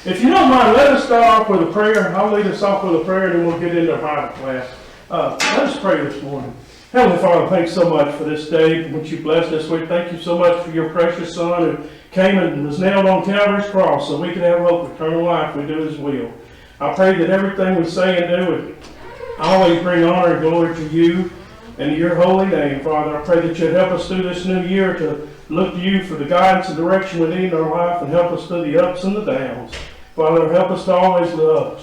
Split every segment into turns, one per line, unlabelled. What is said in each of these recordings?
If you don't mind, let us start off with a prayer. I'll lead us off with a prayer, and then we'll get into our Bible class. Let us pray this morning. Heavenly Father, thanks so much for this day, which you blessed us with. Thank you so much for your precious Son who came and was nailed on Calvary's cross so we could have hope of eternal life. We do His will. I pray that everything we say and do would always bring honor and glory to you and to your holy name, Father. I pray that you'd help us through this new year to look to you for the guidance and direction we need in our life and help us through the ups and the downs. Father, help us to always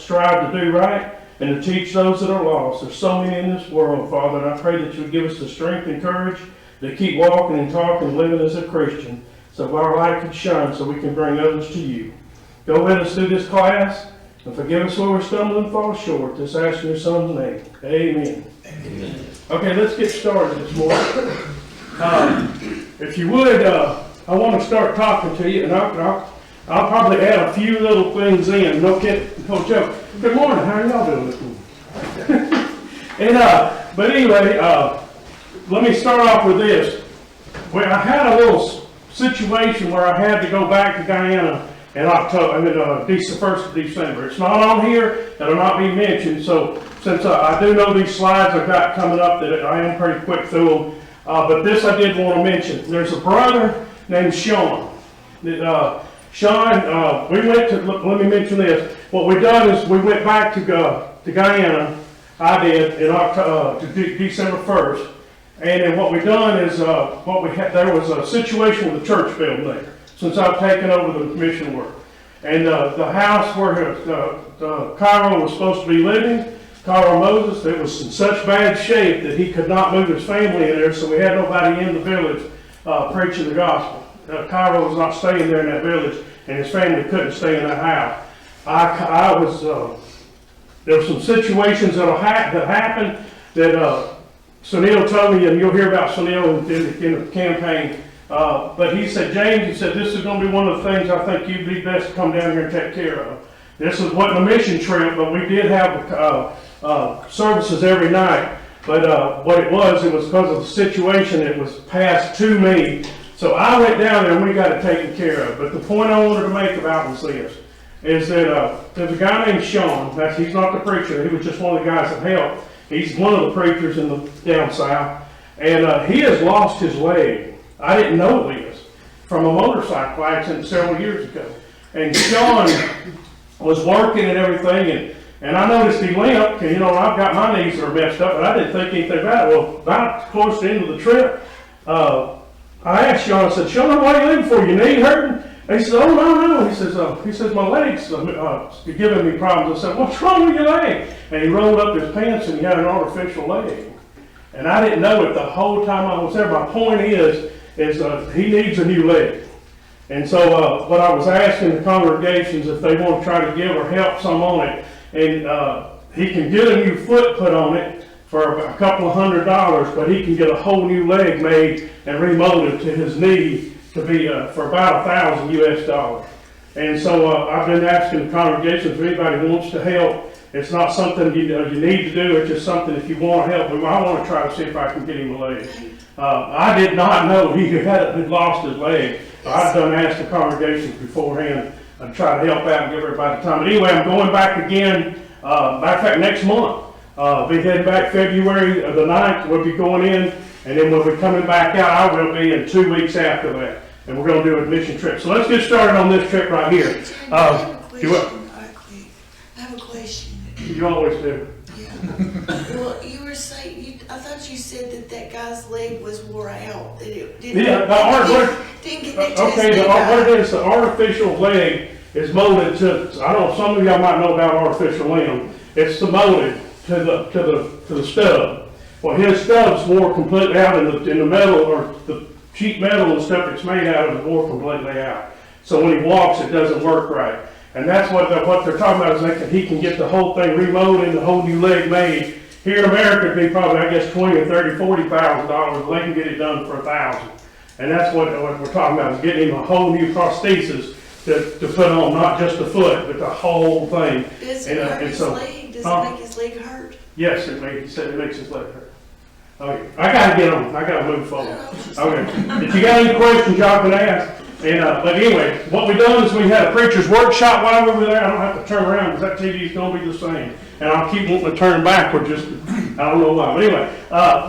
strive to do right and to teach those that are lost. There's so many in this world, Father, and I pray that you would give us the strength and courage to keep walking and talking and living as a Christian so our light could shine so we can bring others to you. Go with us through this class and forgive us where we stumble and fall short. This ask in your Son's name. Amen. Amen. Okay, let's get started this morning. If you would, I want to start talking to you, and I'll probably add a few little things in. No joke. Good morning. How are y'all doing this morning? But anyway, let me start off with this. Well, I had a little situation where I had to go back to Guyana in October, the 1st of December. It's not on here. It'll not be mentioned. So since I do know these slides I've got coming up, that I am pretty quick through them. But this I did want to mention. There's a brother named Sean. Sean, we went to, let me mention this. What we done is we went back to Guyana. I did in October, December 1st. And then what we done is, there was a situation with the church building there, since I've taken over the mission work. And the house where Cairo was supposed to be living, Cairo Moses, it was in such bad shape that he could not move his family in there, so we had nobody in the village preaching the gospel. Cairo was not staying there in that village, and his family couldn't stay in that house. There were some situations that happened that Sunil told me, and you'll hear about Sunil in the campaign. But he said, James, he said, this is going to be one of the things I think you'd be best to come down here and take care of. This wasn't a mission trip, but we did have services every night. But what it was because of the situation that was passed to me. So I went down there and we got it taken care of. But the point I wanted to make about was this, is that there's a guy named Sean. He's not the preacher. He was just one of the guys that helped. He's one of the preachers in the down south. And he has lost his leg. I didn't know this from a motorcycle accident several years ago. And Sean was working and everything, and I noticed he limped, and I've got my knees that are messed up, but I didn't think anything about it. Well, about close to the end of the trip, I asked Sean, I said, Sean, what are you looking for? Your knee hurting? And he said, oh, no. He says, my leg's giving me problems. I said, what's wrong with your leg? And he rolled up his pants and he had an artificial leg. And I didn't know it the whole time I was there. My point is he needs a new leg. And so what I was asking the congregations if they want to try to give or help some on it, and he can get a new foot put on it for a couple of $100, but he can get a whole new leg made and remolded to his knee to be for about $1,000 US. And so I've been asking the congregations if anybody wants to help. It's not something you need to do. It's just something if you want to help. I want to try to see if I can get him a leg. I did not know he had lost his leg. I've done asked the congregations beforehand and try to help out and give everybody time. But anyway, I'm going back again. Matter of fact, next month. I'll be heading back February the 9th. We'll be going in, and then we'll be coming back out. I will be in 2 weeks after that. And we're going to do a mission trip. So let's get started on this trip right here.
I have a question.
You always do.
Yeah. Well, you were saying, I thought you said that guy's leg was wore out. That it didn't,
Yeah,
didn't get that
okay, what it is, the artificial leg is molded to, I don't know, some of y'all might know about artificial limb. It's molded to the stub. Well, his stub's wore completely out in the metal, or the sheet metal and stuff it's made out of is wore completely out. So when he walks, it doesn't work right. And that's what they're talking about, is he can get the whole thing remolded and the whole new leg made. Here in America, it'd be probably, I guess, $20,000 or $30,000, $40,000. They can get it done for $1,000. And that's what we're talking about, is getting him a whole new prosthesis to put on, not just the foot, but the whole thing.
Does it hurt his leg? Does it make his leg hurt?
Yes, it makes his leg hurt. Okay, I gotta get on. I gotta move forward. Okay. If you got any questions, y'all can ask. But anyway, what we done is we had a preacher's workshop while we were there. I don't have to turn around because that TV is going to be the same. And I'll keep wanting to turn backward just, I don't know why. But anyway,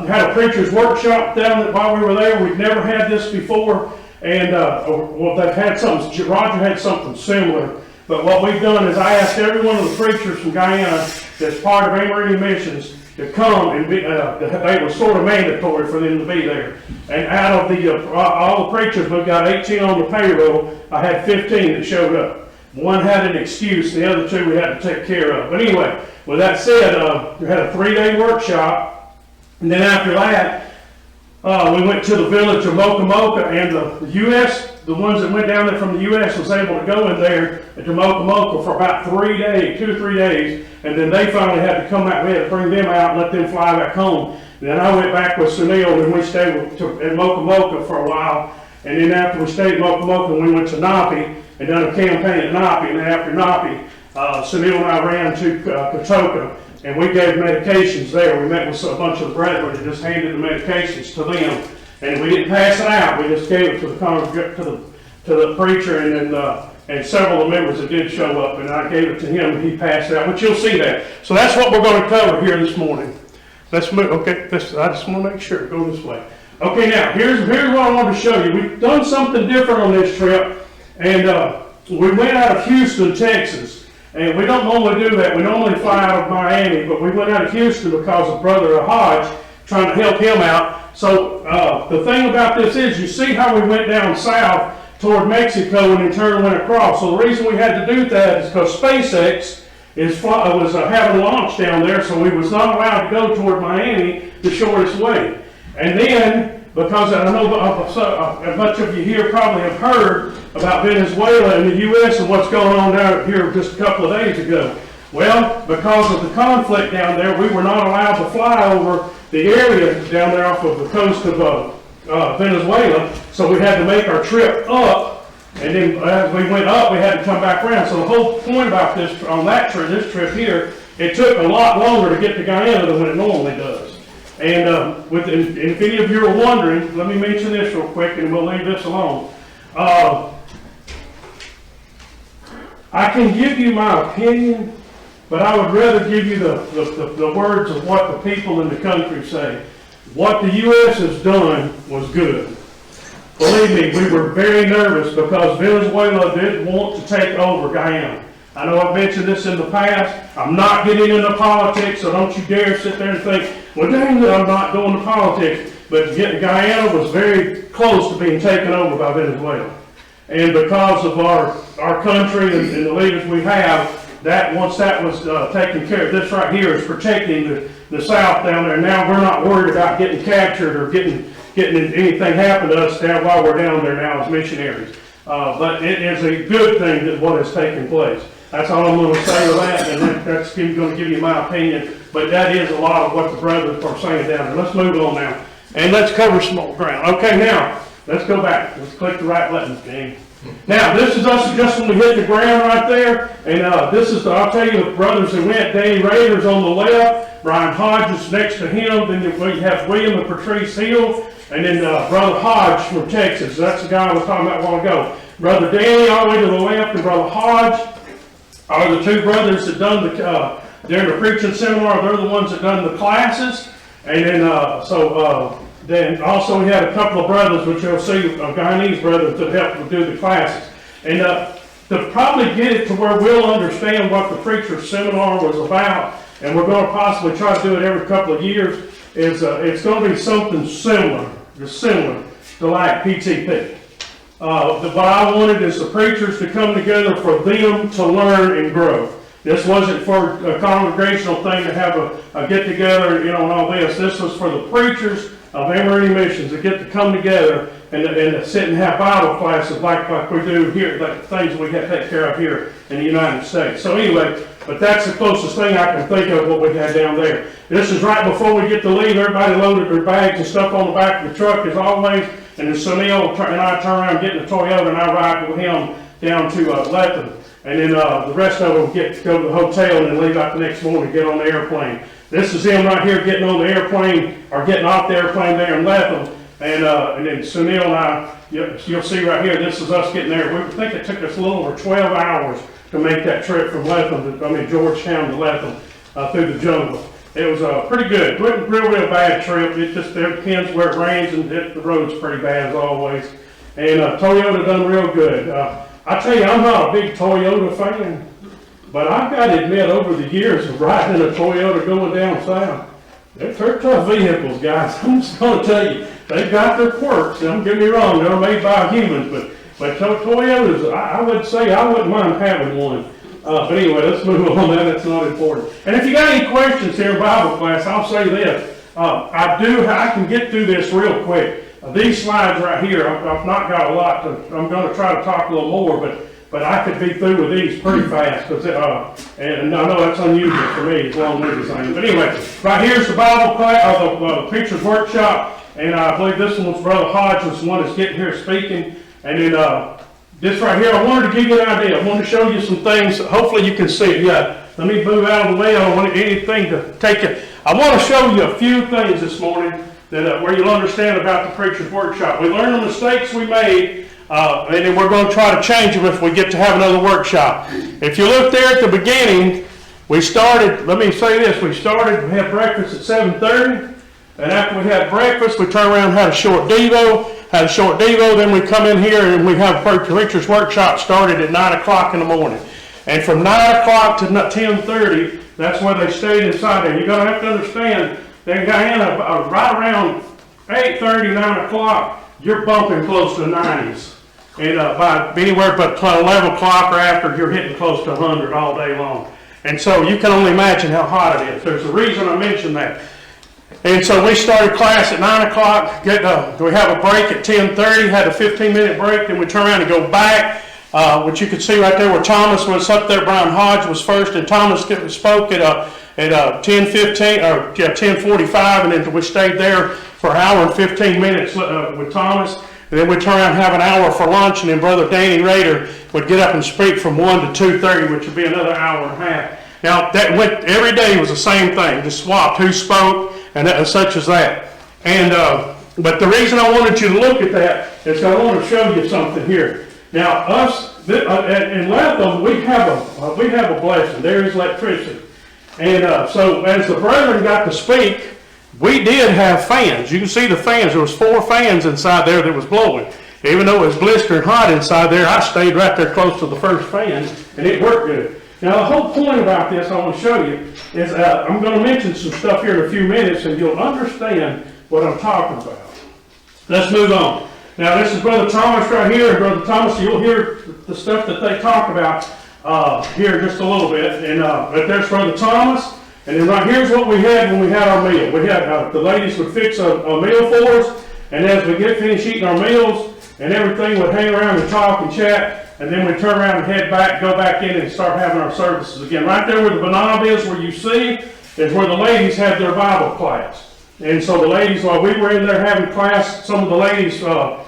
we had a preacher's workshop down there while we were there. We'd never had this before. And, well, they've had something, Roger had something similar. But what we've done is I asked every one of the preachers from Guyana that's part of AmerIndian Missions to come and be, they were sort of mandatory for them to be there. And out of the, all the preachers, we've got 18 on the payroll, I had 15 that showed up. One had an excuse, the other two we had to take care of. But anyway, with that said, we had a 3-day workshop, and then after that, we went to the village of Mocha Mocha, and the U.S., the ones that went down there from the U.S. was able to go in there to Mocha Mocha for about 3 days, 2 or 3 days, and then they finally had to come out. We had to bring them out and let them fly back home. And then I went back with Sunil, and we stayed in Mocha Mocha for a while. And then after we stayed in Mocha Mocha, we went to Napi and done a campaign at Napi. And then after Napi, Sunil and I ran to Katoka, and we gave medications there. We met with a bunch of the brethren and just handed the medications to them. And we didn't pass it out. We just gave it to the preacher, and then and several of the members that did show up, and I gave it to him, and he passed it out. But you'll see that. So that's what we're going to cover here this morning. Let's move. Okay, I just want to make sure. Go this way. Okay, now here's what I want to show you. We've done something different on this trip, and we went out of Houston, Texas, and we don't normally do that. We normally fly out of Miami, but we went out of Houston because of Brother Hodge, trying to help him out. So the thing about this is, you see how we went down south toward Mexico and in turn went across. So the reason we had to do that is because SpaceX was having a launch down there, so we was not allowed to go toward Miami the shortest way. And then, because I know much of you here probably have heard about Venezuela and the U.S. and what's going on down here just a couple of days ago. Well, because of the conflict down there, we were not allowed to fly over the area down there off of the coast of Venezuela, so we had to make our trip up, and then as we went up, we had to come back around. So the whole point about this, on that trip, this trip here, it took a lot longer to get to Guyana than what it normally does. And if any of you are wondering, let me mention this real quick, and we'll leave this alone. I can give you my opinion, but I would rather give you the words of what the people in the country say. What the U.S. has done was good. Believe me, we were very nervous because Venezuela didn't want to take over Guyana. I know I've mentioned this in the past. I'm not getting into politics, so don't you dare sit there and think, well, dang it, I'm not going to politics. But Guyana was very close to being taken over by Venezuela. And because of our country and the leaders we have, that once that was taken care of, this right here is protecting the South down there. Now we're not worried about getting captured or getting anything happen to us down while we're down there now as missionaries. But it is a good thing that what has taken place. That's all I'm going to say to that, and that's going to give you my opinion. But that is a lot of what the brothers are saying down there. Let's move on now, and let's cover some more ground. Okay, now let's go back. Let's click the right button, James. Now, this is us just when we hit the ground right there, and this is, I'll tell you, the brothers that went. Danny Rader's on the left, Brian Hodge is next to him, then we have William and Patrice Hill, and then Brother Hodge from Texas. That's the guy I was talking about a while ago. Brother Danny all the way to the left, and Brother Hodge are the two brothers that done during the preaching seminar. They're the ones that done the classes, and then then also we had a couple of brothers, which you'll see, Guyanese brothers that helped do the classes. And to probably get it to where we'll understand what the preacher's seminar was about, and we're going to possibly try to do it every couple of years, is it's going to be something similar to like PTP. What I wanted is the preachers to come together for them to learn and grow. This wasn't for a congregational thing to have a get-together, and all this. This was for the preachers of AmerIndian Missions to get to come together and sit and have Bible classes like we do here, like things we have to take care of here in the United States. So anyway, but that's the closest thing I can think of what we had down there. This is right before we get to leave. Everybody loaded their bags and stuff on the back of the truck as always, and then Sunil and I turn around and get in the Toyota, and I ride with him down to Lethem. And then the rest of them get to go to the hotel and then leave out the next morning and get on the airplane. This is him right here getting on the airplane, or getting off the airplane there in Lethem. And then Sunil and I you'll see right here, this is us getting there. We think it took us a little over 12 hours to make that trip from Georgetown to Latham through the jungle. It was pretty good. It wasn't a real bad trip. It just depends where it rains, and the road's pretty bad as always. And Toyota done real good. I tell you, I'm not a big Toyota fan, but I've got to admit, over the years of riding a Toyota going down south, they're tough vehicles, guys. I'm just going to tell you, they've got their quirks. Don't get me wrong, they're made by humans, but Toyotas, I would say I wouldn't mind having one. But anyway, let's move on. That's not important. And if you got any questions here in Bible class, I'll say this. I can get through this real quick. These slides right here, I've not got a lot. I'm going to try to talk a little more, but I could be through with these pretty fast. And I know that's unusual for me, as long as thing. But anyway, right here's the Bible class, the preacher's workshop, and I believe this one was Brother Hodge was the one that's getting here speaking. And then this right here, I wanted to give you an idea. I wanted to show you some things. Hopefully you can see it. Yeah, let me move out of the way. I don't want anything to take it. I want to show you a few things this morning that where you'll understand about the preacher's workshop. We learned the mistakes we made, and then we're going to try to change them if we get to have another workshop. If you look there at the beginning, we started, let me say this, we had breakfast at 7:30, and after we had breakfast, we turned around and had a short devo, then we come in here and we have a preacher's workshop started at 9 o'clock in the morning. And from 9 o'clock to 10:30, that's where they stayed inside there. You're going to have to understand, that Guyana, right around 8:30, 9 o'clock, you're bumping close to the 90s. And by anywhere but 11 o'clock or after, you're hitting close to 100 all day long. And so you can only imagine how hot it is. There's a reason I mentioned that. And so we started class at 9 o'clock, we have a break at 10:30, had a 15-minute break, then we turn around and go back, which you can see right there where Thomas was up there. Brian Hodge was first, and Thomas spoke at 10:15 or 10:45, and then we stayed there for an hour and 15 minutes with Thomas. And then we turn around and have an hour for lunch, and then Brother Danny Rader would get up and speak from 1 to 2:30, which would be another hour and a half. Now, that went every day was the same thing, just swapped who spoke and such as that. And but the reason I wanted you to look at that is I want to show you something here. Now, us in Latham, we have a blessing. There is electricity, and so as the brethren got to speak, we did have fans. You can see the fans. There was 4 fans inside there that was blowing. Even though it was blistering hot inside there, I stayed right there close to the first fan, and it worked good. Now, the whole point about this I want to show you is I'm going to mention some stuff here in a few minutes, and you'll understand what I'm talking about. Let's move on. Now, this is Brother Thomas right here, and Brother Thomas, you'll hear the stuff that they talk about here just a little bit. And but there's Brother Thomas, and then right here's what we had when we had our meal. We had the ladies would fix a meal for us, and as we get finished eating our meals, and everything would hang around and talk and chat. And then we turn around and head back, go back in and start having our services again. Right there where the banana is, where you see, is where the ladies had their Bible class. And so the ladies, while we were in there having class, some of the ladies, the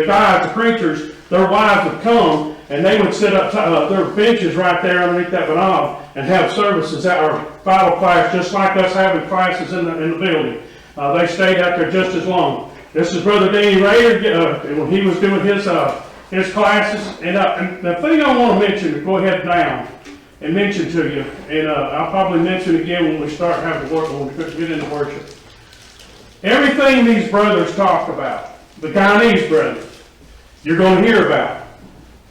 guys, the preachers, their wives would come, and they would sit up their benches right there underneath that banana and have services at our Bible class, just like us having classes in the building. They stayed out there just as long. This is Brother Danny Rader when he was doing his classes. And the thing I want to mention, to go ahead down and mention to you, and I'll probably mention again when we start having work, when we get into worship. Everything these brothers talk about, the Guyanese brothers, you're going to hear about.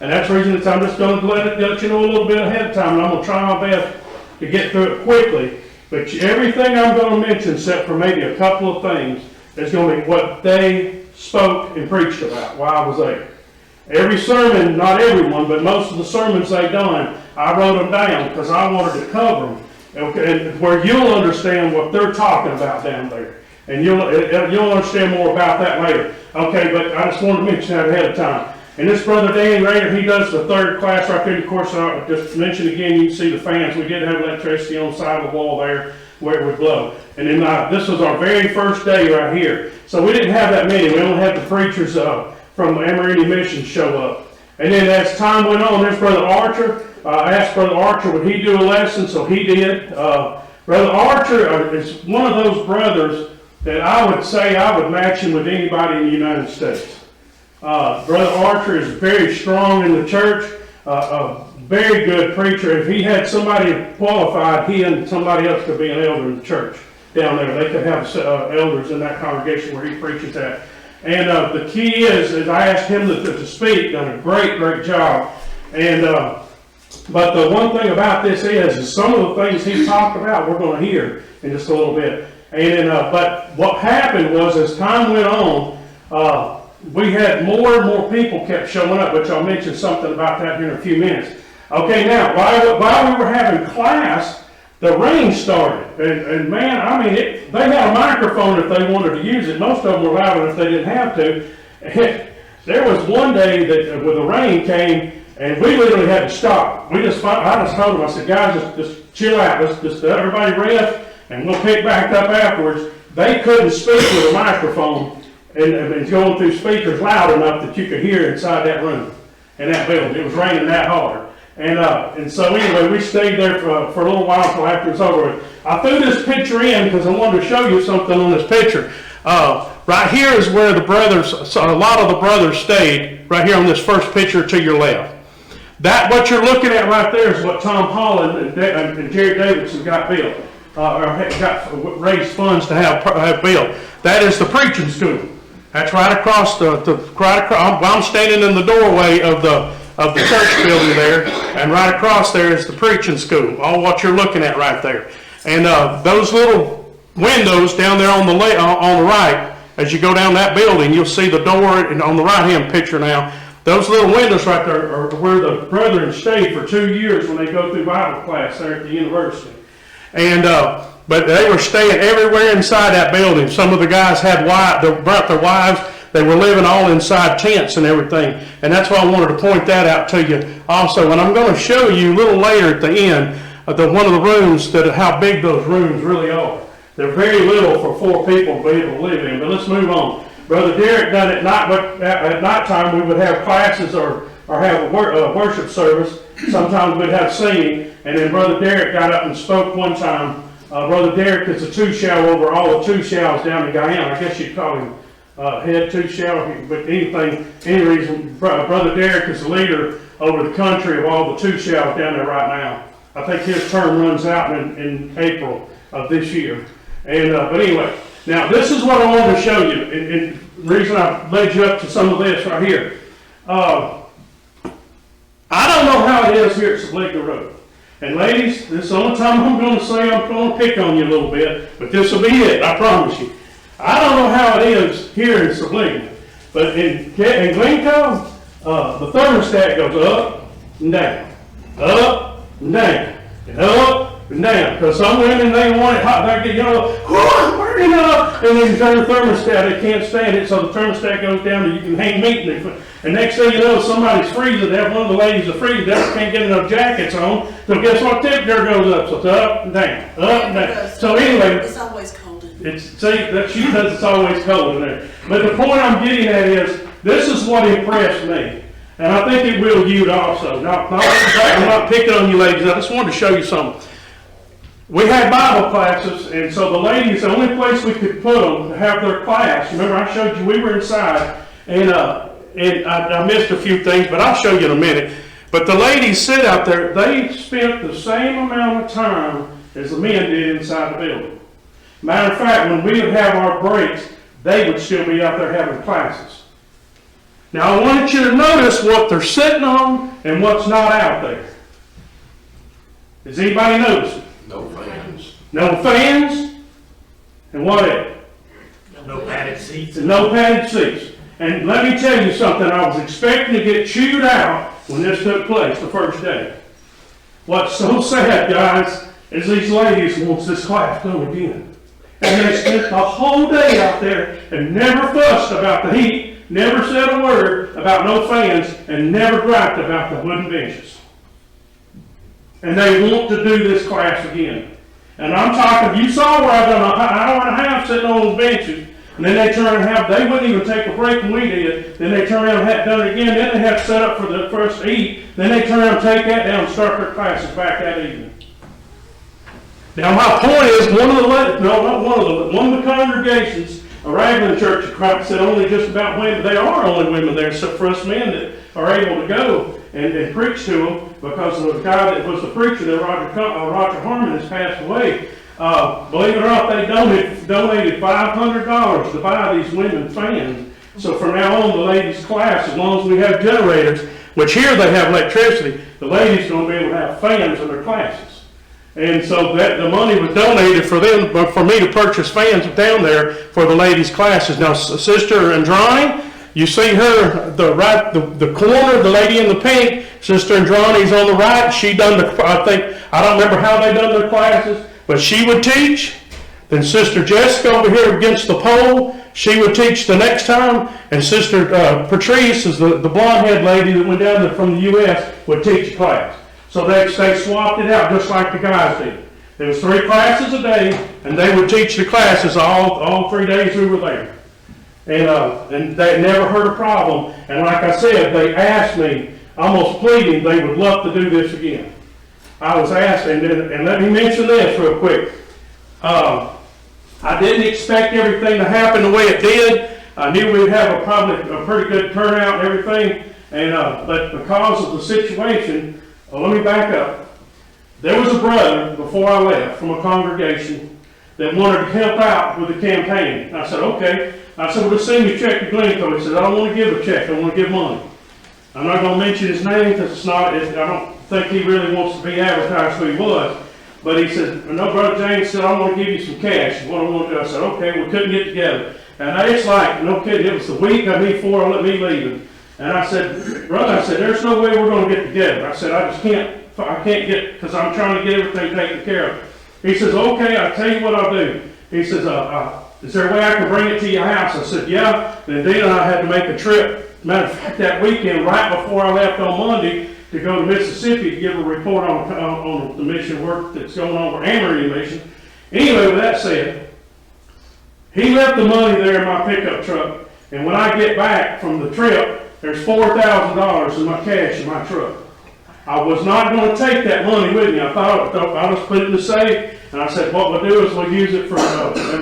And that's the reason I'm just going to let you know a little bit ahead of time, and I'm going to try my best to get through it quickly. But everything I'm going to mention, except for maybe a couple of things, is going to be what they spoke and preached about while I was there. Every sermon, not everyone, but most of the sermons they done, I wrote them down because I wanted to cover them, and where you'll understand what they're talking about down there. And you'll understand more about that later. Okay, but I just wanted to mention that ahead of time. And this Brother Danny Rader, he does the 3rd class right there. Of course, I just mentioned again, you can see the fans. We did have electricity on the side of the wall there where it would blow. And then this was our very first day right here. So we didn't have that many. We only had the preachers from AmerIndian Missions show up. And then as time went on, there's Brother Archer. I asked Brother Archer, would he do a lesson? So he did. Brother Archer is one of those brothers that I would say I would match him with anybody in the United States. Brother Archer is very strong in the church, a very good preacher. If he had somebody qualified, he and somebody else could be an elder in the church down there. They could have elders in that congregation where he preaches at. And the key is I asked him to speak, done a great job. And but the one thing about this is some of the things he talked about we're going to hear in just a little bit. And but what happened was as time went on, we had more and more people kept showing up, which I'll mention something about that here in a few minutes. Okay, now while we were having class, the rain started, and man, I mean, they had a microphone if they wanted to use it. Most of them were loud enough they didn't have to. And there was one day that when the rain came, and we literally had to stop. I just told them, I said, guys, just chill out. Let's just everybody rest, and we'll pick back up afterwards. They couldn't speak with a microphone and going through speakers loud enough that you could hear inside that room, in that building. It was raining that hard. And so anyway, we stayed there for a little while until after it was over with. I threw this picture in because I wanted to show you something on this picture. Right here is where the brothers, a lot of the brothers stayed, right here on this first picture to your left. What you're looking at right there is what Tom Holland and Jerry Davidson got built, got raised funds to have built. That is the preaching school. That's right across I'm standing in the doorway of the church building there, and right across there is the preaching school. All what you're looking at right there, and those little windows down there on the right, as you go down that building, you'll see the door, and on the right-hand picture now, those little windows right there are where the brethren stayed for 2 years when they go through Bible class there at the university, and but they were staying everywhere inside that building. Some of the guys brought their wives. They were living all inside tents and everything. And that's why I wanted to point that out to you also. And I'm going to show you a little later at the end of one of the rooms how big those rooms really are. They're very little for 4 people to be able to live in. But let's move on. Brother Derek done it at nighttime. We would have classes or have a worship service. Sometimes we'd have singing. And then Brother Derek got up and spoke one time. Brother Derek is a two-shell over all the two-shells down in Guyanan. I guess you'd call him head two-shell, but any reason, Brother Derek is the leader over the country of all the two-shells down there right now. I think his term runs out in April of this year. And but anyway, now this is what I wanted to show you, and the reason I led you up to some of this right here. I don't know how it is here at Sablega Road. And ladies, this is the only time I'm going to say I'm going to pick on you a little bit, but this will be it, I promise you. I don't know how it is here in Sablega, but in Glencoe, the thermostat goes up and down, up and down, and up and down. Because some women, they want it hot, they get, I'm burning up, and then you turn the thermostat, they can't stand it, so the thermostat goes down and you can hang meat in it. And next thing you know, somebody's freezing. They have one of the ladies that freezes. They can't get enough jackets on. So guess what? Temperature goes up. So it's up and down, up and down. So anyway,
it's always cold in there.
She says it's always cold in there. But the point I'm getting at is, this is what impressed me, and I think it will you also. I'm not picking on you ladies. I just wanted to show you something. We had Bible classes, and so the ladies, the only place we could put them to have their class. Remember, I showed you we were inside, and I missed a few things, but I'll show you in a minute. But the ladies sit out there, they spent the same amount of time as the men did inside the building. Matter of fact, when we would have our breaks, they would still be out there having classes. Now I want you to notice what they're sitting on and what's not out there. Does anybody notice?
No fans.
No fans? And what else?
No padded seats.
No padded seats. And let me tell you something, I was expecting to get chewed out when this took place the first day. What's so sad, guys, is these ladies want this class done again. And they spent the whole day out there and never fussed about the heat, never said a word about no fans, and never griped about the wooden benches. And they want to do this class again. And I'm talking, you saw where I've done an hour and a half sitting on those benches. And then they turn and they wouldn't even take a break when we did. Then they turn around and have done it again. Then they have to set up for the first eat. Then they turn around and take that down and start their classes back that evening. Now, my point is, one of the congregations, a Raglan Church of Christ, said only just about women. They are only women there, except for us men that are able to go and preach to them, because the guy that was the preacher there, Roger Harmon, has passed away. Believe it or not, they donated $500 to buy these women fans. So from now on, the ladies' class, as long as we have generators, which here they have electricity, the ladies are going to be able to have fans in their classes. And so that the money was donated for them, but for me to purchase fans down there for the ladies' classes. Now, Sister Andrani, you see her, the corner, the lady in the pink, Sister Andrani's on the right. She done I don't remember how they done their classes, but she would teach. Then Sister Jessica over here against the pole, she would teach the next time. And Sister Patrice, is the blonde-haired lady that went down there from the U.S., would teach a class. So they swapped it out just like the guys did. There was 3 classes a day, and they would teach the classes all 3 days we were there. And they never heard a problem. And like I said, they asked me, almost pleading, they would love to do this again. I was asked, and let me mention this real quick. I didn't expect everything to happen the way it did. I knew we'd have probably a pretty good turnout and everything, but because of the situation, let me back up. There was a brother before I left from a congregation that wanted to help out with the campaign. And I said, okay. I said, well, just send me a check to Glencoe. He said, I don't want to give a check. I want to give money. I'm not going to mention his name because I don't think he really wants to be advertised who he was. But he said, no, Brother James said, I want to give you some cash. What I want to do. I said, okay, we couldn't get together. And it's like, no kidding, it was the week of me before let me leaving. And I said, brother, I said, there's no way we're going to get together. I said, I can't get, because I'm trying to get everything taken care of. He says, okay, I'll tell you what I'll do. He says, is there a way I can bring it to your house? I said, yeah. And Dean and I had to make a trip. Matter of fact, that weekend, right before I left on Monday, to go to Mississippi to give a report on the mission work that's going on for AmerIndian Missions. Anyway, with that said, he left the money there in my pickup truck. And when I get back from the trip, there's $4,000 in my cash in my truck. I was not going to take that money with me. I thought I'll just put it in the safe. And I said, what we'll do is we'll use it for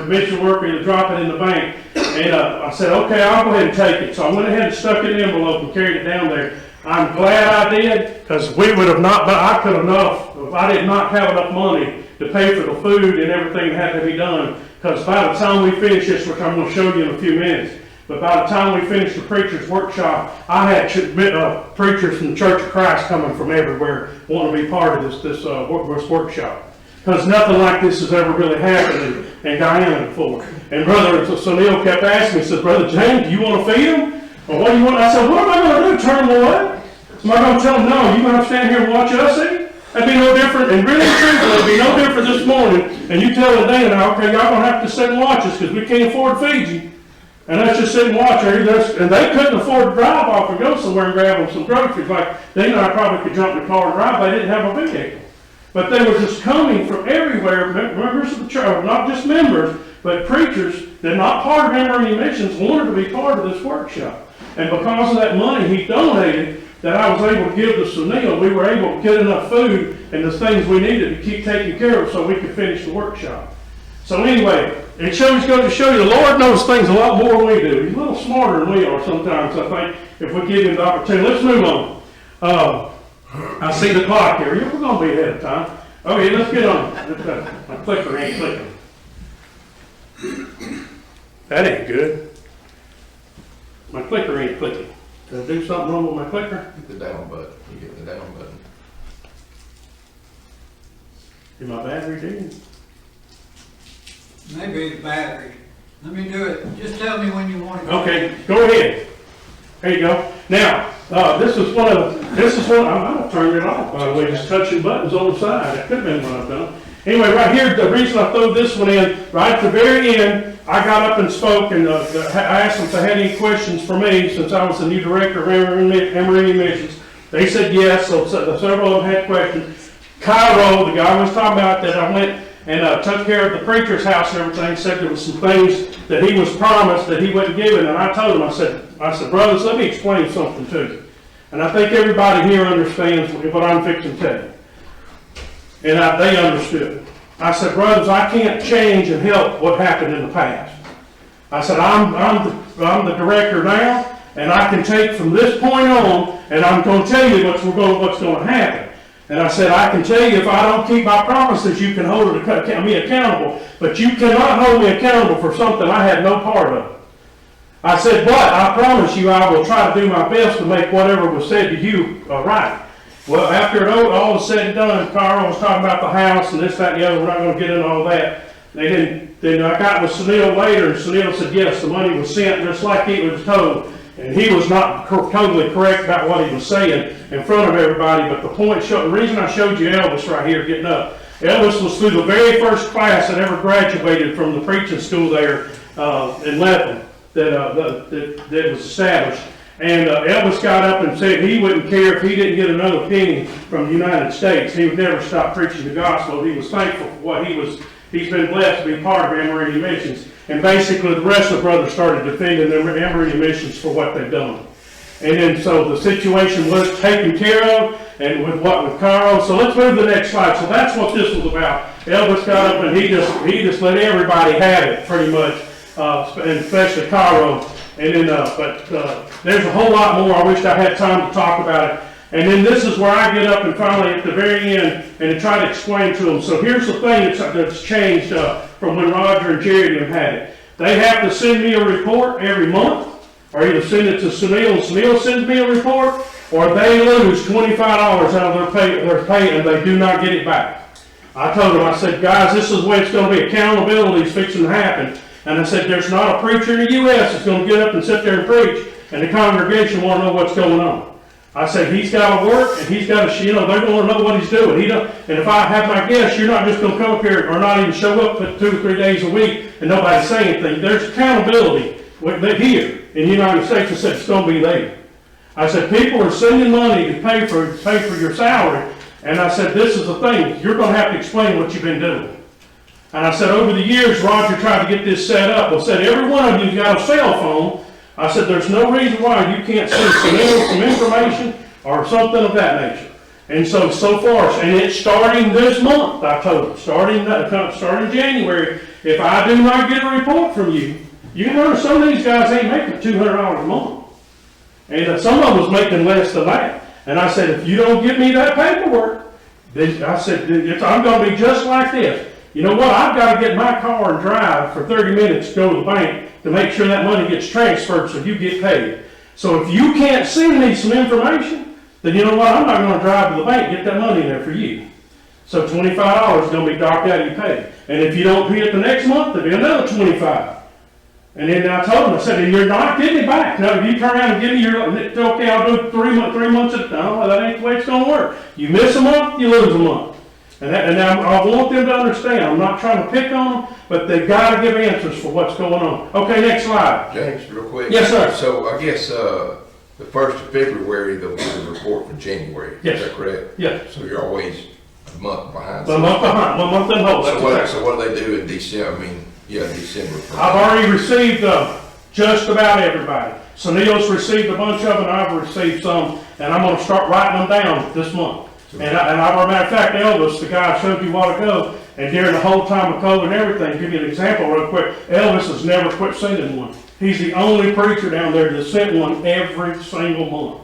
mission work or to drop it in the bank. And I said, okay, I'll go ahead and take it. So I went ahead and stuck it in an envelope and carried it down there. I'm glad I did, because we would have not, but I could have not, if I did not have enough money to pay for the food and everything that had to be done. Because by the time we finish this, which I'm going to show you in a few minutes, but by the time we finished the preacher's workshop, I had preachers from the Church of Christ coming from everywhere wanting to be part of this workshop. Because nothing like this has ever really happened in Guyanan before. And Brother Sunil kept asking me, he said, Brother James, do you want to feed them? Or what do you want? I said, what am I going to do? Turn them away? Am I going to tell them, no, you're going to stand here and watch us eat? That'd be no different. And really, truthfully, it'd be no different this morning. And you tell Dana, okay, y'all going to have to sit and watch us because we can't afford to feed you. And let's just sit and watch her. And they couldn't afford to drive off and go somewhere and grab them some groceries. Like Dana and I probably could jump in the car and drive. They didn't have a vehicle. But they were just coming from everywhere, members of the church, not just members, but preachers that are not part of AmerIndian Missions wanted to be part of this workshop. And because of that money he donated that I was able to give to Sunil, we were able to get enough food and the things we needed to keep taking care of so we could finish the workshop. So anyway, it goes to show you the Lord knows things a lot more than we do. He's a little smarter than we are sometimes, I think, if we give him the opportunity. Let's move on. I see the clock here. We're going to be ahead of time. Okay, let's get on. My clicker ain't clicking. That ain't good. My clicker ain't clicking. Did I do something wrong with my clicker?
Hit the down button. You hit the down button.
Is my battery dead?
Maybe the battery. Let me do it. Just tell me when you want it.
Okay, go ahead. There you go. Now, this is one, I might have turned it off, by the way, just touching buttons on the side. That could have been what I've done. Anyway, right here, the reason I threw this one in, right at the very end, I got up and spoke, and I asked them if they had any questions for me, since I was the new director of AmerIndian Missions. They said yes, so several of them had questions. Cairo, the guy I was talking about, that I went and took care of the preacher's house and everything, said there was some things that he was promised that he wasn't given, and I told him, I said, brothers, let me explain something to you. And I think everybody here understands what I'm fixing to tell you. And they understood. I said, brothers, I can't change and help what happened in the past. I said, I'm the director now, and I can take from this point on, and I'm going to tell you what's going to happen. And I said, I can tell you if I don't keep my promises, you can hold me accountable, but you cannot hold me accountable for something I had no part of. I said, but I promise you I will try to do my best to make whatever was said to you right. Well, after all was said and done, Carl was talking about the house and this, that, and the other. We're not going to get into all that. Then I got with Sunil later, and Sunil said, yes, the money was sent just like he was told. And he was not totally correct about what he was saying in front of everybody. But the reason I showed you Elvis right here getting up, Elvis was through the very first class that ever graduated from the preaching school there in Lebanon that was established. And Elvis got up and said he wouldn't care if he didn't get another penny from the United States. He would never stop preaching the gospel. He was thankful for what he's been blessed to be part of AmerIndian Missions. And basically the rest of the brothers started defending AmerIndian Missions for what they've done. And then so the situation was taken care of, and with Cairo. So let's move to the next slide. So that's what this was about. Elvis got up and he just let everybody have it pretty much, and especially Cairo. And then, there's a whole lot more. I wish I had time to talk about it. And then this is where I get up and finally at the very end and try to explain to them. So here's the thing that's changed from when Roger and Jerry had it. They have to send me a report every month, or either send it to Sunil and Sunil sends me a report, or they lose $25 out of their pay and they do not get it back. I told them, I said, guys, this is the way it's going to be. Accountability is fixing to happen. And I said, there's not a preacher in the U.S. that's going to get up and sit there and preach, and the congregation want to know what's going on. I said, he's got to work, and he's got to, they're going to know what he's doing. And if I have my guess, you're not just going to come up here or not even show up for 2 or 3 days a week and nobody say anything. There's accountability here in the United States. I said, it's going to be there. I said, people are sending money to pay for your salary. And I said, this is the thing. You're going to have to explain what you've been doing. And I said, over the years, Roger tried to get this set up. I said, every one of you's got a cell phone. I said, there's no reason why you can't send some information or something of that nature. And so far, and it's starting this month, I told them, starting January, if I do not get a report from you, you can learn some of these guys ain't making $200 a month. And some of them was making less than that. And I said, if you don't give me that paperwork, then I said, I'm going to be just like this. You know what? I've got to get in my car and drive for 30 minutes to go to the bank to make sure that money gets transferred so you get paid. So if you can't send me some information, then you know what? I'm not going to drive to the bank and get that money in there for you. So $25 is going to be docked out of your pay. And if you don't pay it the next month, there'll be another $25. And then I told him, I said, and you're not getting it back. No, if you turn around and give me okay, I'll do 3 months at a time. Well, that ain't the way it's going to work. You miss a month, you lose a month. And I want them to understand. I'm not trying to pick on them, but they've got to give answers for what's going on. Okay, next slide.
James, real quick.
Yes, sir.
So I guess the 1st of February, they'll get the report for January.
Yes.
Is that correct?
Yes.
So you're always a month behind.
A month behind, 1 month in hold.
So what do they do in December? December.
I've already received just about everybody. So Neil's received a bunch of them, and I've received some, and I'm going to start writing them down this month. And as a matter of fact, Elvis, the guy I showed you a while ago, and during the whole time of COVID and everything, give you an example real quick, Elvis has never quit sending one. He's the only preacher down there that sent one every single month.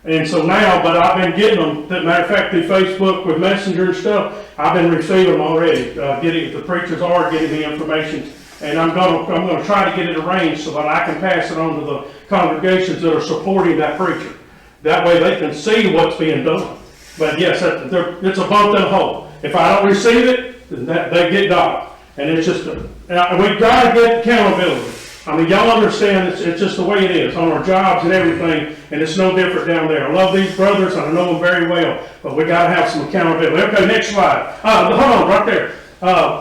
And so now, but I've been getting them, as a matter of fact, through Facebook with Messenger and stuff, I've been receiving them already. The preachers are getting the information, and I'm going to try to get it arranged so that I can pass it on to the congregations that are supporting that preacher. That way they can see what's being done. But yes, it's a bump in the hole. If I don't receive it, then they get docked. And it's just, we've got to get accountability. I mean, y'all understand it's just the way it is on our jobs and everything, and it's no different down there. I love these brothers, and I know them very well, but we got to have some accountability. Okay, next slide. Hold on, right there.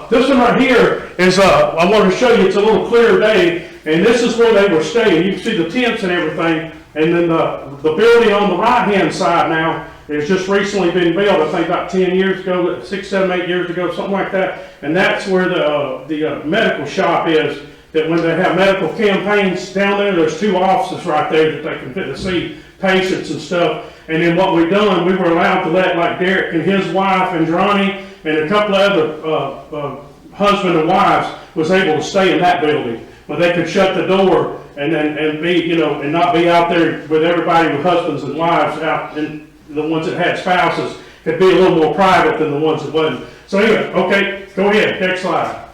This one right here is, I want to show you, it's a little clearer day, and this is where they were staying. You can see the tents and everything, and then the building on the right-hand side now has just recently been built, I think about 10 years ago, 6, 7, 8 years ago, something like that, and that's where the medical shop is. That when they have medical campaigns down there, there's 2 offices right there that they can fit to see patients and stuff. And then what we've done, we were allowed to let like Derek and his wife and Ronnie and a couple of other husband and wives was able to stay in that building, where they could shut the door and be, you know, and not be out there with everybody with husbands and wives out, and the ones that had spouses could be a little more private than the ones that wasn't. So anyway, okay, go ahead, next slide.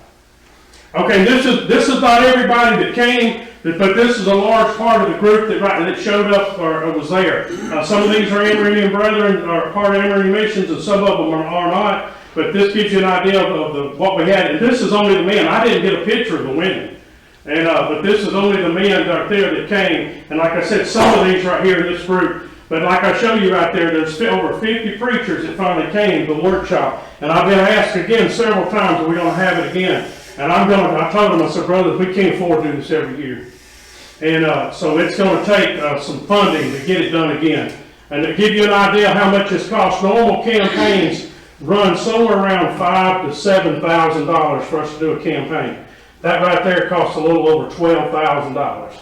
Okay, this is not everybody that came, but this is a large part of the group that showed up or was there. Some of these are AmerIndian brethren, are part of AmerIndian Missions, and some of them are not. But this gives you an idea of what we had. And this is only the men. I didn't get a picture of the women. And but this is only the men out there that came. And like I said, some of these right here in this group. But like I show you right there, there's over 50 preachers that finally came to the workshop. And I've been asked again several times, are we going to have it again? And I told them, I said, brothers, we can't afford to do this every year. And so it's going to take some funding to get it done again. And to give you an idea how much this costs, normal campaigns run somewhere around $5,000 to $7,000 for us to do a campaign. That right there costs a little over $12,000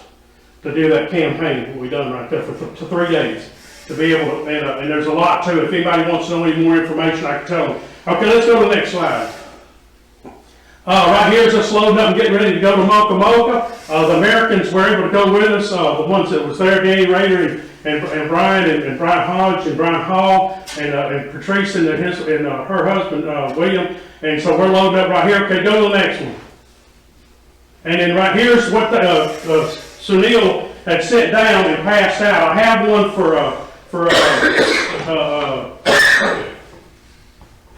to do that campaign we done right there for 3 days. To be able to, and there's a lot to it. If anybody wants to know any more information, I can tell them. Okay, let's go to the next slide. Right here is us loading up and getting ready to go to Mocha Mocha. The Americans were able to go with us. The ones that was there, Danny Rader and Brian and Brian Hodge and Brian Hall and Patrice and her husband William. And so we're loading up right here. Okay, go to the next one. And then right here's what Sunil had sent down and passed out. I have one for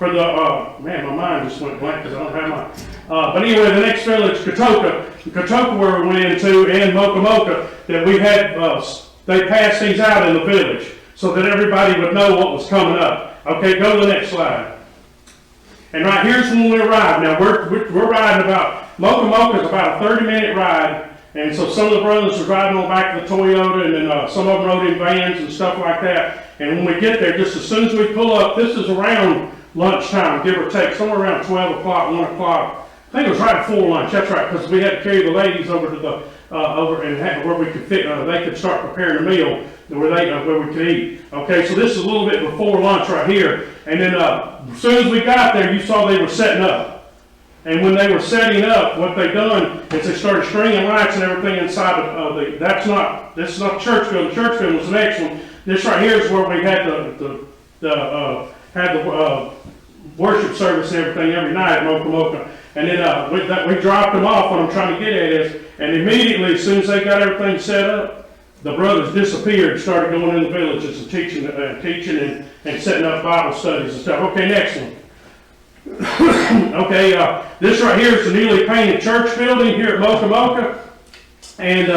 the, man, my mind just went blank because I don't have mine. But anyway, the next village, Katoka where we went into, and Mocha Mocha, that we had, they passed these out in the village so that everybody would know what was coming up. Okay, go to the next slide. And right here's when we arrived. Now we're riding Mocha Mocha is about a 30-minute ride, and so some of the brothers were riding on the back of the Toyota, and then some of them rode in vans and stuff like that. And when we get there, just as soon as we pull up, this is around lunchtime, give or take, somewhere around 12 o'clock, 1 o'clock. I think it was right before lunch. That's right, because we had to carry the ladies over to the where we could fit. They could start preparing a meal where we could eat. Okay, so this is a little bit before lunch right here. And then as soon as we got there, you saw they were setting up. And when they were setting up, what they done is they started stringing lights and everything inside of this is not the church building. The church building was the next one. This right here is where we had the worship service and everything every night at Mocha Mocha. And then we dropped them off. What I'm trying to get at is, and immediately as soon as they got everything set up, the brothers disappeared and started going in the villages and teaching and setting up Bible studies and stuff. Okay, next one. Okay, this right here is the newly painted church building here at Mocha Mocha. And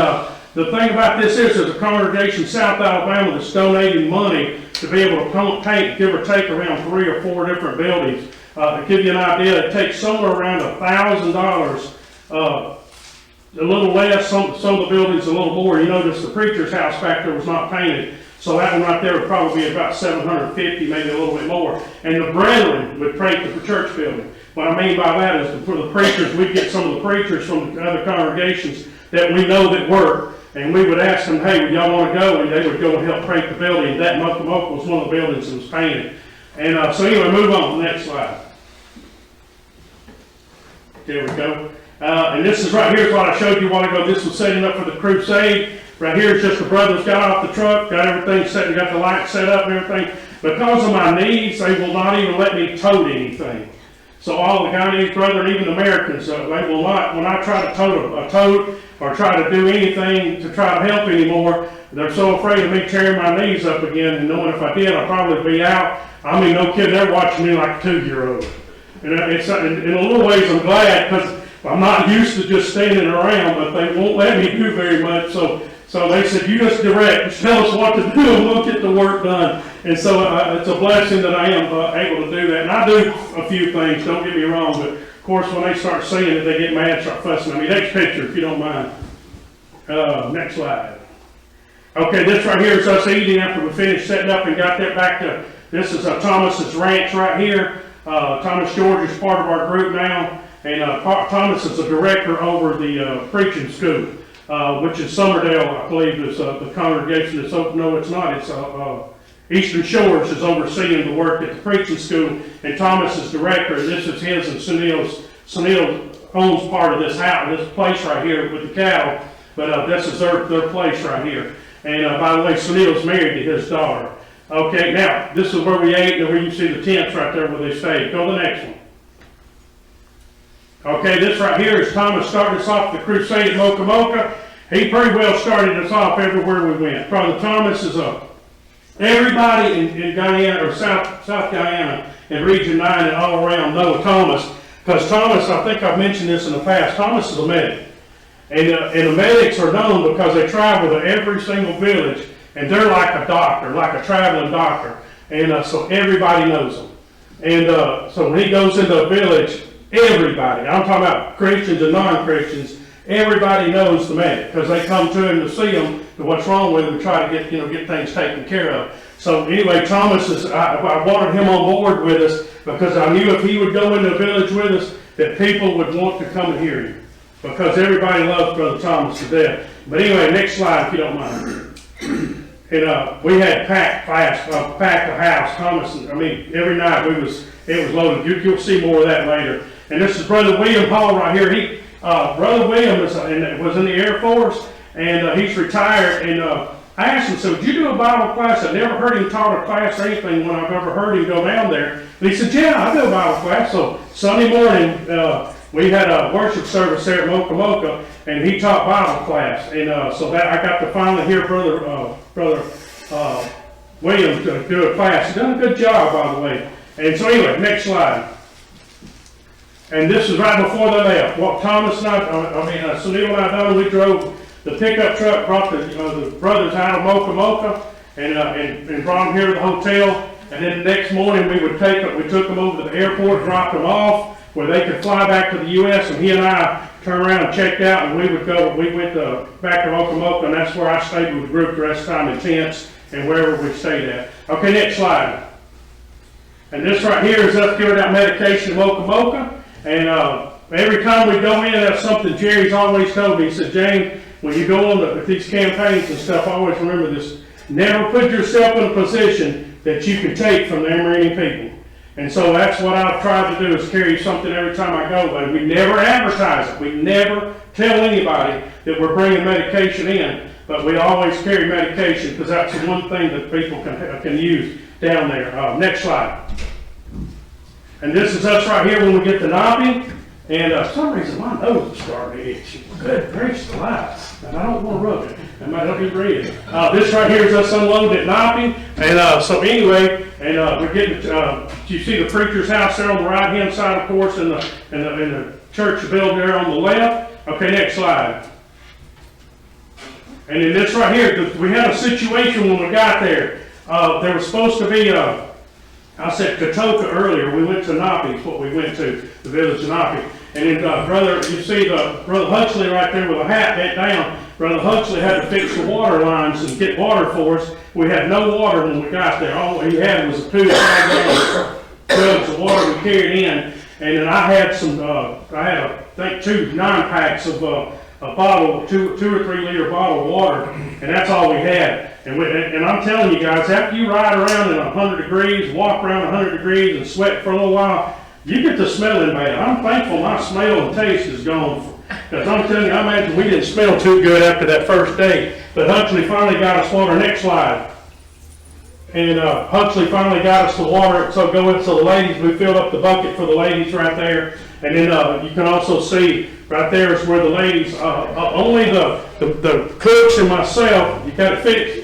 the thing about this is there's a congregation in South Alabama that's donating money to be able to paint, give or take, around 3 or 4 different buildings. To give you an idea, it takes somewhere around $1,000, a little less, some of the buildings a little more. You notice the preacher's house back there was not painted. So that one right there would probably be about $750, maybe a little bit more. And the brethren would paint the church building. What I mean by that is for the preachers, we'd get some of the preachers from the other congregations that we know that work, and we would ask them, hey, would y'all want to go? And they would go and help paint the building. That Mocha Mocha was one of the buildings that was painted. And so anyway, move on to the next slide. There we go. And this is right here is what I showed you a while ago. This was setting up for the crusade. Right here is just the brothers got off the truck, got everything set, and got the lights set up and everything. Because of my knees, they will not even let me tote anything. So all the Guyanese brethren, even Americans, they will not, when I try to tote a tote or try to do anything to try to help anymore, they're so afraid of me tearing my knees up again, and knowing if I did, I'd probably be out. I mean, no kidding, they're watching me like a 2-year-old. And it's, in a little ways, I'm glad, because I'm not used to just standing around, but they won't let me do very much. So they said, you just direct, just tell us what to do, and we'll get the work done. And so it's a blessing that I am able to do that. And I do a few things, don't get me wrong, but of course when they start seeing it, they get mad, start fussing. I mean, next picture, if you don't mind. Next slide. Okay, this right here is us eating after we finished setting up and got that back to, this is Thomas's ranch right here. Thomas George is part of our group now. And Thomas is the director over the preaching school. Which is Summerdale, I believe, is the congregation that's open. No, it's not. Eastern Shores is overseeing the work at the preaching school, and Thomas is director, and this is his and Sunil's. Sunil owns part of this house, this place right here with the cattle, but this is their place right here. And by the way, Sunil's married to his daughter. Okay, now, this is where we ate, and where you see the tents right there where they stayed. Go to the next one. Okay, this right here is Thomas starting us off the crusade at Mocha Mocha. He pretty well started us off everywhere we went. Brother Thomas is everybody in Guyana, or South Guyana, in Region 9 and all around know Thomas. Because Thomas, I think I've mentioned this in the past, Thomas is a medic. And the medics are known because they travel to every single village, and they're like a doctor, like a traveling doctor. And so everybody knows them. And so when he goes into a village, everybody, I'm talking about Christians and non-Christians, everybody knows the medic because they come to him to see him, to what's wrong with him, to try to get things taken care of. So anyway, Thomas I wanted him on board with us because I knew if he would go into a village with us, that people would want to come and hear him. Because everybody loves Brother Thomas to death. But anyway, next slide if you don't mind. And we had packed a house. Thomas, every night it was loaded. You'll see more of that later. And this is Brother William Hall right here. Brother William was in the Air Force, and he's retired. And I asked him, so did you do a Bible class? I never heard him taught a class or anything when I've ever heard him go down there. And he said, yeah, I do a Bible class. So Sunday morning, we had a worship service there at Mocha Mocha, and he taught Bible class. And so that I got to finally hear Brother William do a class. He's done a good job, by the way. And so anyway, next slide. And this is right before they left. Well, Thomas and Sunil and I done, we drove the pickup truck, brought the brothers out of Mocha Mocha, and brought them here to the hotel. And then the next morning we took them over to the airport, dropped them off, where they could fly back to the U.S. And he and I turned around and checked out, and we went back to Mocha Mocha, and that's where I stayed with the group the rest of the time in tents and wherever we stayed at. Okay, next slide. And this right here is us giving out medication in Mocha Mocha. And every time we go in, that's something Jerry's always told me. He said, James, when you go on with these campaigns and stuff, always remember this. Never put yourself in a position that you can take from the AmerIndian people. And so that's what I've tried to do, is carry something every time I go. But we never advertise it. We never tell anybody that we're bringing medication in. But we always carry medication because that's the one thing that people can use down there. Next slide. And this is us right here when we get to Napi. And for some reason my nose is starting to itch. Good gracious alive. And I don't want to rub it. That might help you breathe. This right here is us unloading at Napi. And so anyway, and we're getting, you see the preacher's house there on the right hand side, of course, and the church building there on the left. Okay, next slide. And in this right here, we had a situation when we got there. There was supposed to be I said Katoka earlier. We went to Napi, is what we went to, the village of Napi. And then you see Brother Huxley right there with a hat bent down. Brother Huxley had to fix the water lines and get water for us. We had no water when we got there. All he had was a 2 jugs of water we carried in. And then I had I think 2 9-packs of a bottle, 2 or 3 liter bottle of water, and that's all we had. And I'm telling you guys, after you ride around in 100 degrees, walk around 100 degrees and sweat for a little while, you get to smelling bad. I'm thankful my smell and taste is gone. Because I'm telling you, I imagine we didn't smell too good after that first day. But Huxley finally got us water. Next slide. And Huxley finally got us the water. So the ladies, we filled up the bucket for the ladies right there. And then you can also see right there is where the ladies, only the cooks and myself, you got it fixed.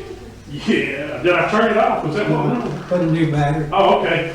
Yeah, did I turn it off? Was that one?
Put a new battery.
Oh, okay.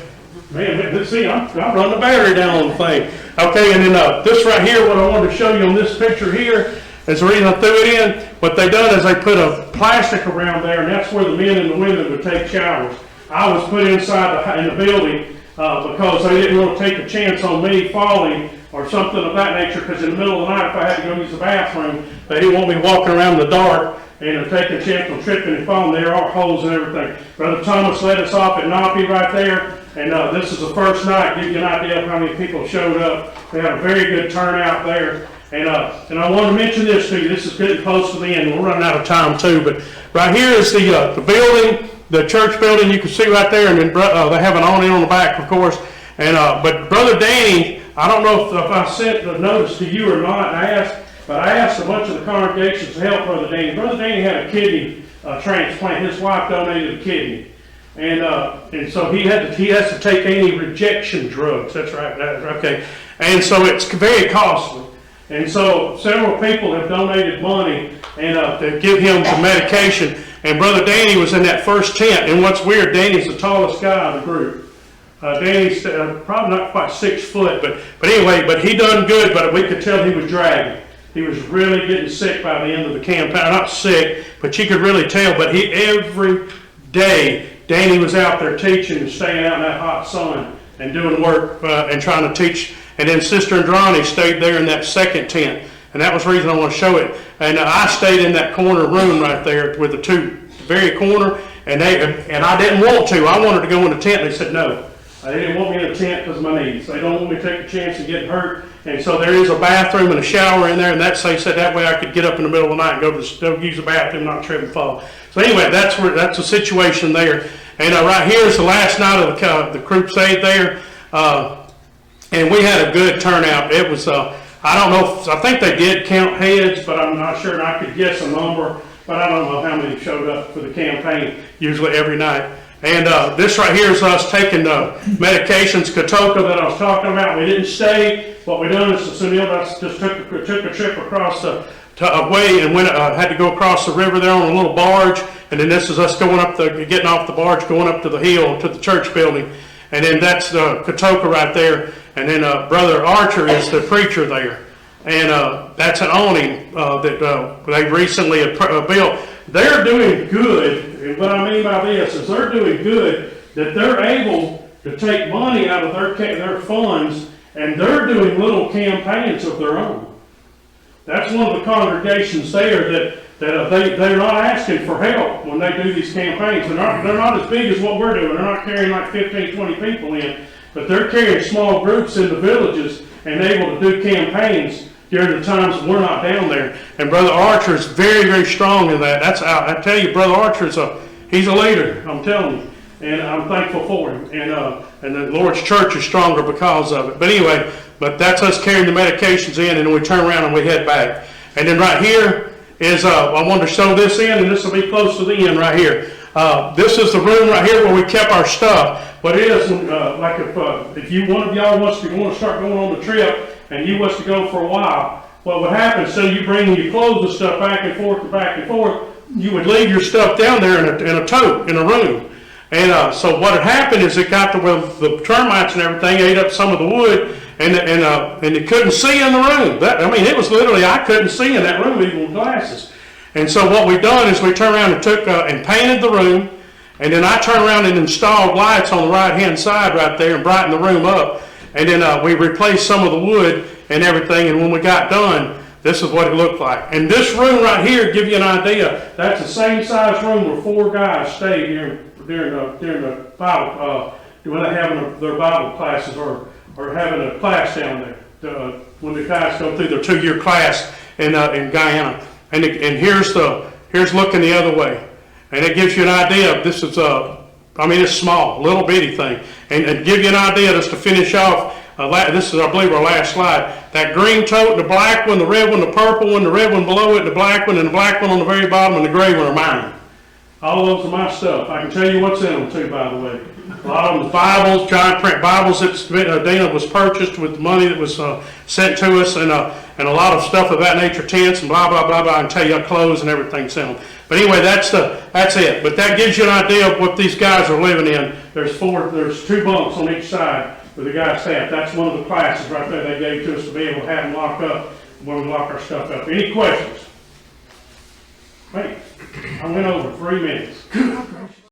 Man, let's see, I'm running the battery down on the thing. Okay, and then this right here, what I wanted to show you on this picture here, is the reason I threw it in. What they done is they put a plastic around there, and that's where the men and the women would take showers. I was put inside in the building because they didn't want to take a chance on me falling or something of that nature, because in the middle of the night, if I had to go use the bathroom, they didn't want me walking around in the dark and taking a chance on tripping and falling. There are holes and everything. Brother Thomas led us off at Napi right there, and this is the first night. Give you an idea of how many people showed up. We had a very good turnout there. And I want to mention this to you. This is getting close to the end. We're running out of time too. But right here is the building. the church building, you can see right there, and then they have an awning on the back, of course. And but Brother Danny, I don't know if I sent the notice to you or not. I asked a bunch of the congregations to help Brother Danny. Brother Danny had a kidney transplant. His wife donated a kidney, and so he has to take any rejection drugs. That's right. Okay, and so it's very costly. And so several people have donated money and to give him some medication. And Brother Danny was in that first tent. And what's weird, Danny's the tallest guy in the group. Danny's probably not quite 6 foot, but anyway, but he done good. But we could tell he was dragging. He was really getting sick by the end of the campaign. Not sick, but you could really tell. But every day, Danny was out there teaching and staying out in that hot sun and doing work and trying to teach. And then Sister Andrani stayed there in that second tent. And that was the reason I want to show it. And I stayed in that corner room right there with the two, very corner. And I didn't want to. I wanted to go in the tent. And they said no. They didn't want me in a tent because of my knees. They don't want me to take a chance of getting hurt. And so there is a bathroom and a shower in there. And they said that way I could get up in the middle of the night and go use the bathroom, not trip and fall. So anyway, that's the situation there. And right here is the last night of the crusade there. And we had a good turnout. It was, I don't know, I think they did count heads, but I'm not sure, and I could guess a number, but I don't know how many showed up for the campaign, usually every night. And this right here is us taking the medications, Katoka, that I was talking about. We didn't stay. What we done is Sunil just took a trip across the way and had to go across the river there on a little barge. And then this is us getting off the barge, going up to the hill, to the church building. And then that's the Katoka right there. And then Brother Archer is the preacher there. And that's an awning that they recently built. They're doing good. And what I mean by this is they're doing good that they're able to take money out of their funds, and they're doing little campaigns of their own. That's one of the congregations there that they're not asking for help when they do these campaigns. They're not as big as what we're doing. They're not carrying like 15, 20 people in, but they're carrying small groups in the villages and able to do campaigns during the times when we're not down there. And Brother Archer is very, very strong in that. I tell you, Brother Archer he's a leader, I'm telling you. And I'm thankful for him. And the Lord's church is stronger because of it. But anyway, that's us carrying the medications in, and then we turn around and we head back. And then right here is, I wanted to show this in, and this will be close to the end right here. This is the room right here where we kept our stuff. But it is like if one of y'all want to start going on the trip, and you was to go for a while, what would happen, so you bring your clothes and stuff back and forth, you would leave your stuff down there in a tote, in a room. And so what had happened is it got to where the termites and everything ate up some of the wood, and you couldn't see in the room. It was literally, I couldn't see in that room even with glasses. And so what we done is we turned around and took and painted the room, and then I turned around and installed lights on the right-hand side right there and brightened the room up. And then we replaced some of the wood and everything, and when we got done, this is what it looked like. And this room right here, give you an idea, that's the same size room where 4 guys stayed during the Bible, when they're having their Bible classes or having a class down there, when the guys go through their 2-year class in Guyana. And here's looking the other way. And it gives you an idea. This is it's small, little bitty thing. And give you an idea just to finish off, this is, I believe, our last slide. That green tote, the black one, the red one, the purple one, the red one below it, the black one, and the black one on the very bottom, and the gray one are mine. All those are my stuff. I can tell you what's in them, too, by the way. A lot of them Bibles, giant print Bibles that Dana was purchased with the money that was sent to us, and a lot of stuff of that nature, tents and blah, blah, blah, blah. I can tell you clothes and everything sent them. But anyway, that's it. But that gives you an idea of what these guys are living in. There's 2 bunks on each side where the guys have. That's one of the classes right there they gave to us to be able to have them locked up when we lock our stuff up. Any questions? Wait, I went over 3 minutes.